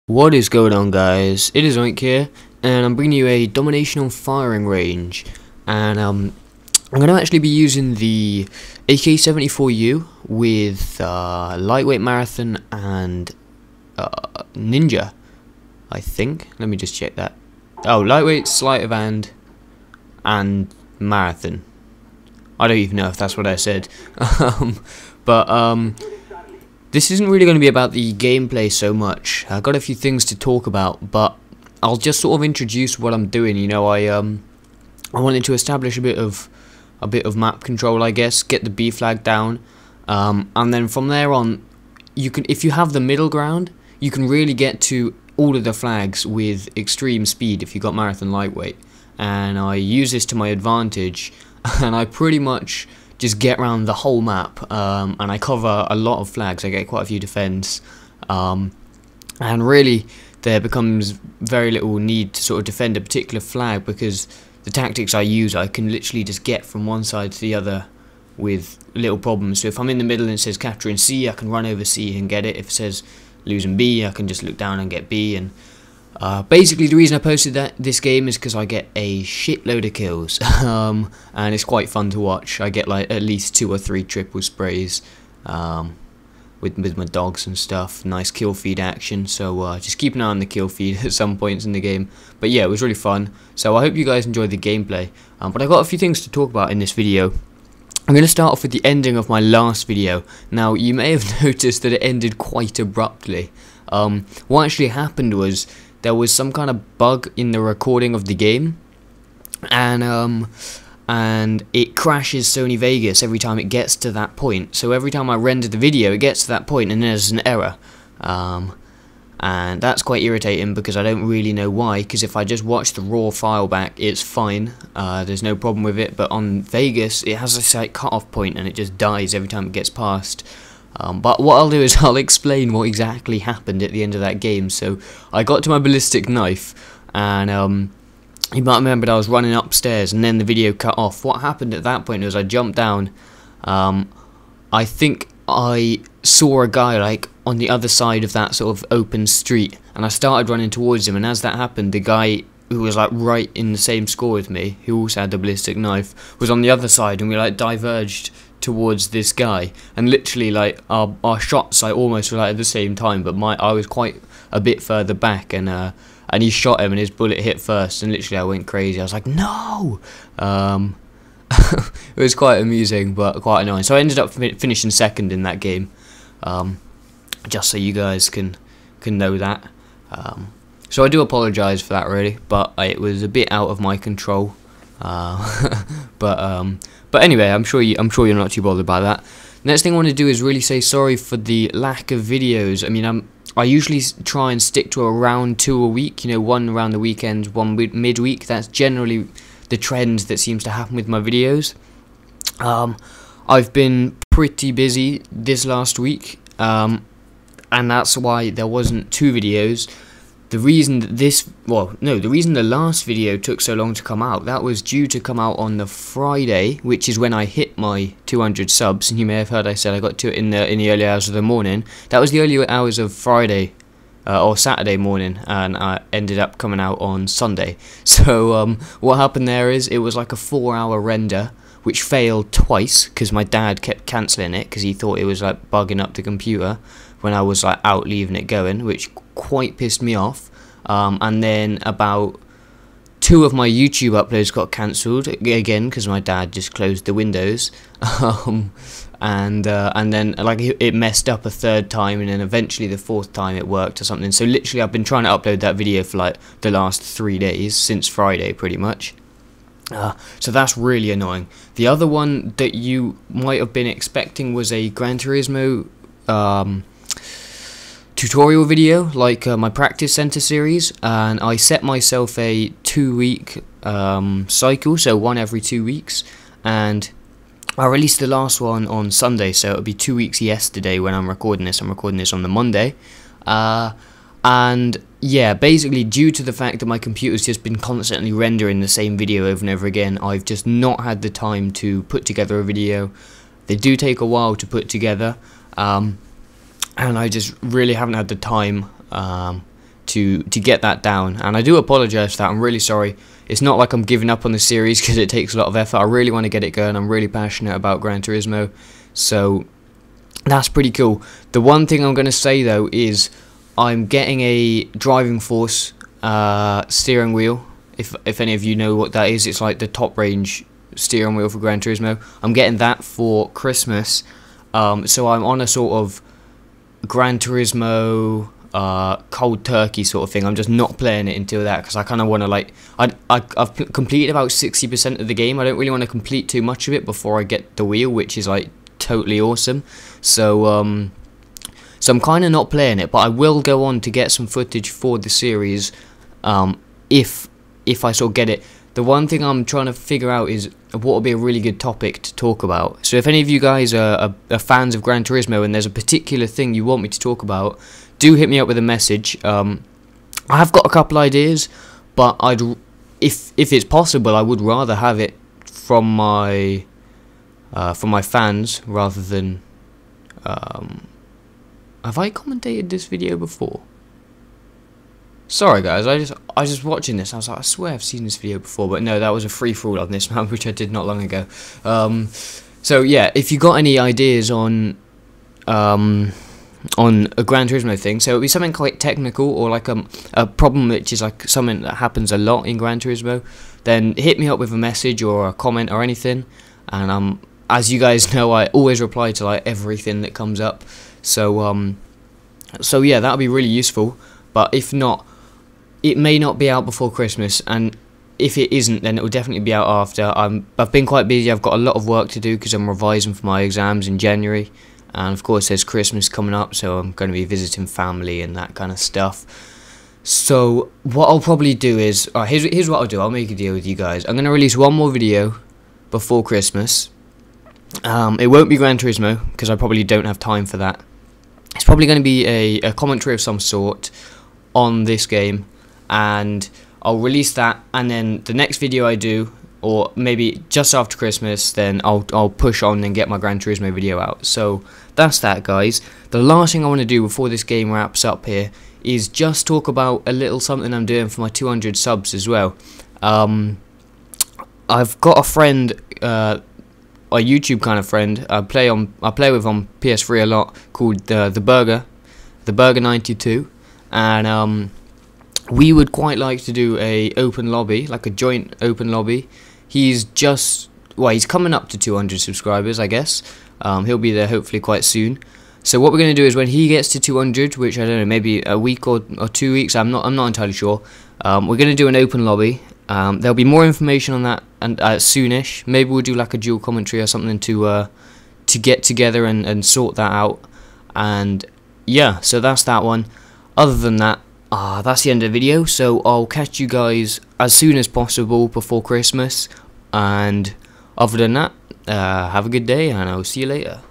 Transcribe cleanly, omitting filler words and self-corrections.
What is going on, guys? It is Oink here, and I'm bringing you a Domination on firing range, and I'm going to actually be using the AK-74U with lightweight marathon and ninja, I think. Let me just check that. Oh, lightweight, sleight of hand, and marathon. I don't even know if that's what I said. This isn't really going to be about the gameplay so much. I've got a few things to talk about, but I'll just sort of introduce what I'm doing. You know, I wanted to establish a bit of map control, I guess, get the B flag down, and then from there on, you can, if you have the middle ground, you can really get to all of the flags with extreme speed if you got marathon lightweight. And I use this to my advantage, and I pretty much just get around the whole map, and I cover a lot of flags. I get quite a few defends, and really there becomes very little need to sort of defend a particular flag, because the tactics I use, I can literally just get from one side to the other with little problems. So if I'm in the middle and it says capturing C, I can run over C and get it. If it says losing B, I can just look down and get B. And basically the reason I posted this game is because I get a shitload of kills, and it's quite fun to watch. I get like at least 2 or 3 triple sprays with my dogs and stuff. Nice kill feed action, so just keep an eye on the kill feed at some points in the game. But yeah, it was really fun, so I hope you guys enjoyed the gameplay. But I've got a few things to talk about in this video. I'm going to start off with the ending of my last video. Now, you may have noticed that it ended quite abruptly. What actually happened was there was some kind of bug in the recording of the game, and it crashes Sony Vegas every time it gets to that point. So every time I render the video, it gets to that point and there's an error, and that's quite irritating because I don't really know why. Because if I just watch the raw file back, it's fine. There's no problem with it. But on Vegas, it has this like cut-off point and it just dies every time it gets past. But what I'll do is I'll explain what exactly happened at the end of that game. So I got to my ballistic knife, and you might remember that I was running upstairs and then the video cut off. What happened at that point was I jumped down. I think I saw a guy like on the other side of that sort of open street, and I started running towards him, and as that happened, the guy who was like right in the same score as me, who also had the ballistic knife, was on the other side, and we like diverged towards this guy, and literally like our shots like almost were like at the same time, but I was quite a bit further back, and he shot him and his bullet hit first, and literally I went crazy. I was like, no! It was quite amusing but quite annoying. So I ended up finishing second in that game, just so you guys can know that. So I do apologise for that really, but it was a bit out of my control. But anyway, I'm sure you're not too bothered by that. Next thing I want to do is really say sorry for the lack of videos. I mean, I usually try and stick to around 2 a week. You know, one around the weekend, one midweek. That's generally the trend that seems to happen with my videos. I've been pretty busy this last week, and that's why there wasn't 2 videos. The reason that the reason the last video took so long to come out, that was due to come out on the Friday, which is when I hit my 200 subs. And you may have heard I said I got to it in the early hours of the morning. That was the early hours of Friday or Saturday morning, and I ended up coming out on Sunday. So what happened there is it was like a 4-hour render, which failed twice because my dad kept cancelling it because he thought it was like bugging up the computer when I was like out leaving it going, which quite pissed me off. And then about 2 of my YouTube uploads got cancelled again because my dad just closed the windows, and then like it messed up a 3rd time, and then eventually the 4th time it worked or something. So literally I've been trying to upload that video for like the last 3 days, since Friday pretty much. So that's really annoying. The other one that you might have been expecting was a Gran Turismo tutorial video, like my practice center series, and I set myself a 2-week cycle, so one every 2 weeks, and I released the last one on Sunday, so it'll be 2 weeks yesterday when I'm recording this. I'm recording this on the Monday, and yeah, basically due to the fact that my computer's just been constantly rendering the same video over and over again, I've just not had the time to put together a video. They do take a while to put together, and I just really haven't had the time to get that down, and I do apologise for that. I'm really sorry. It's not like I'm giving up on the series because it takes a lot of effort. I really want to get it going. I'm really passionate about Gran Turismo, so that's pretty cool. The one thing I'm going to say though is I'm getting a driving force steering wheel. If any of you know what that is, it's like the top range steering wheel for Gran Turismo. I'm getting that for Christmas, so I'm on a sort of Gran Turismo cold turkey sort of thing. I'm just not playing it until that, because I kind of want to, like, I've completed about 60% of the game. I don't really want to complete too much of it before I get the wheel, which is like totally awesome. So so I'm kind of not playing it, but I will go on to get some footage for the series if I sort of get it. The one thing I'm trying to figure out is what would be a really good topic to talk about. So if any of you guys are fans of Gran Turismo and there's a particular thing you want me to talk about, do hit me up with a message. I have got a couple ideas, but if it's possible, I would rather have it from my fans rather than. Have I commentated this video before? Sorry guys, I was just watching this. I was like, I swear I've seen this video before, but no, that was a free for all on this map, which I did not long ago. So yeah, if you got any ideas on a Gran Turismo thing, so it'll be something quite technical or like a problem which is like something that happens a lot in Gran Turismo, then hit me up with a message or a comment or anything, and as you guys know, I always reply to like everything that comes up. So so yeah, that'll be really useful. But if not, it may not be out before Christmas, and if it isn't, then it will definitely be out after. I've been quite busy. I've got a lot of work to do because I'm revising for my exams in January, and of course there's Christmas coming up, so I'm going to be visiting family and that kind of stuff. So what I'll probably do is, here's what I'll do. I'll make a deal with you guys. I'm going to release one more video before Christmas. It won't be Gran Turismo because I probably don't have time for that. It's probably going to be a commentary of some sort on this game, and I'll release that, and then the next video I do, or maybe just after Christmas, then I'll push on and get my Gran Turismo video out. So that's that, guys. The last thing I want to do before this game wraps up here is just talk about a little something I'm doing for my 200 subs as well. I've got a friend, a YouTube kind of friend I play with on PS3 a lot, called the Burger 92, and we would quite like to do a open lobby, like a joint open lobby. He's coming up to 200 subscribers, I guess. He'll be there hopefully quite soon. So what we're going to do is when he gets to 200, which I don't know, maybe a week or 2 weeks, I'm not entirely sure. We're going to do an open lobby. There'll be more information on that and soonish. Maybe we'll do like a dual commentary or something to get together and sort that out. And yeah, so that's that one. Other than that, that's the end of the video. So I'll catch you guys as soon as possible before Christmas. And other than that, have a good day, and I'll see you later.